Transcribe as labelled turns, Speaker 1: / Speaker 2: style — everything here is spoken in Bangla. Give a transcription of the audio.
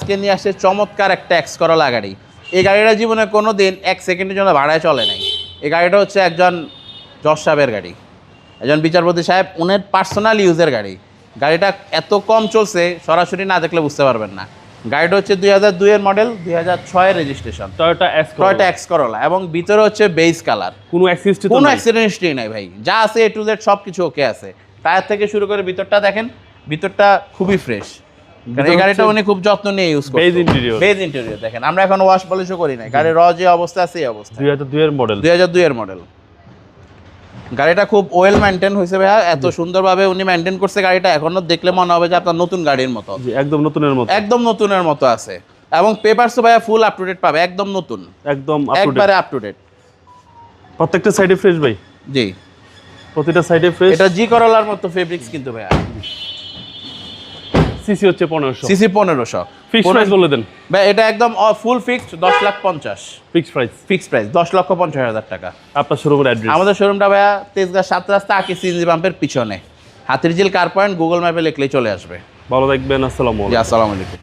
Speaker 1: আজকে নিয়ে আসছে চমৎকার একটা এক্স করলা গাড়ি। এই গাড়িটা জীবনে কোনো দিন 1 সেকেন্ডের জন্য ভাড়ায় চলে নাই। এই গাড়িটা হচ্ছে একজন জজ সাহেবের গাড়ি, একজন বিচারপতি সাহেব উনার পার্সোনাল ইউজের গাড়ি। গাড়িটা এত কম চলছে সরাসরি না দেখলে বুঝতে পারবেন না। গাড়িটা হচ্ছে 2002 এর মডেল, 2006 এর রেজিস্ট্রেশন, টয়োটা এক্স করলা, এবং ভিতরে হচ্ছে বেজ কালার।
Speaker 2: কোনো
Speaker 1: অ্যাক্সিডেন্ট হিস্ট্রি নাই ভাই, যা আছে A to Z সব কিছু ওকে আছে। টায়ার থেকে শুরু করে ভিতরটা দেখেন, ভিতরটা খুবই ফ্রেশ। এই গাড়িটা উনি খুব যত্ন নিয়ে ইউজ করেন। বেজ ইন্টেরিয়র দেখেন, আমরা এখন ওয়াশ পলিশও করি না, গাড়ির যে অবস্থা আছে এই অবস্থা।
Speaker 2: 2002 এর মডেল,
Speaker 1: 2002 এর মডেল। গাড়িটা খুব ওয়েল মেইনটেইন হয়েছে ভাইয়া, এত সুন্দরভাবে উনি মেইনটেইন করছে গাড়িটা, এখনো দেখলে মনে হবে যে আপনার নতুন গাড়ির মতো।
Speaker 2: একদম নতুনের মতো,
Speaker 1: একদম নতুনের মতো আছে। এবং পেপারসও ভাইয়া ফুল আপ টু ডেট পাবে, একদম নতুন,
Speaker 2: একদম
Speaker 1: একবারে আপ টু ডেট।
Speaker 2: প্রত্যেকটা সাইডে ফ্রেশ ভাই?
Speaker 1: জি,
Speaker 2: প্রতিটা সাইডে ফ্রেশ।
Speaker 1: এটা জি করলার মতো ফেব্রিক্স কিন্তু ভাইয়া।
Speaker 2: সিসি হচ্ছে 1500,
Speaker 1: সিসি 1500।
Speaker 2: ফিক্সড প্রাইস বলে দেন
Speaker 1: ভাই, এটা একদম full fixed 10,50,000
Speaker 2: fixed price.
Speaker 1: Fixed price 10,50,000 টাকা।
Speaker 2: আপনার শোরুমের অ্যাড্রেস?
Speaker 1: আমাদের শোরুমটা ভাইয়া তেজগাঁ 7 রাস্তা আকি সিএনজি পাম্পের পিছনে, হাতিরঝিল কার পয়েন্ট, গুগল ম্যাপে লিখলেই চলে আসবে।
Speaker 2: ভালো থাকবেন, আসসালামু আলাইকুম।
Speaker 1: জি, আসসালামু আলাইকুম।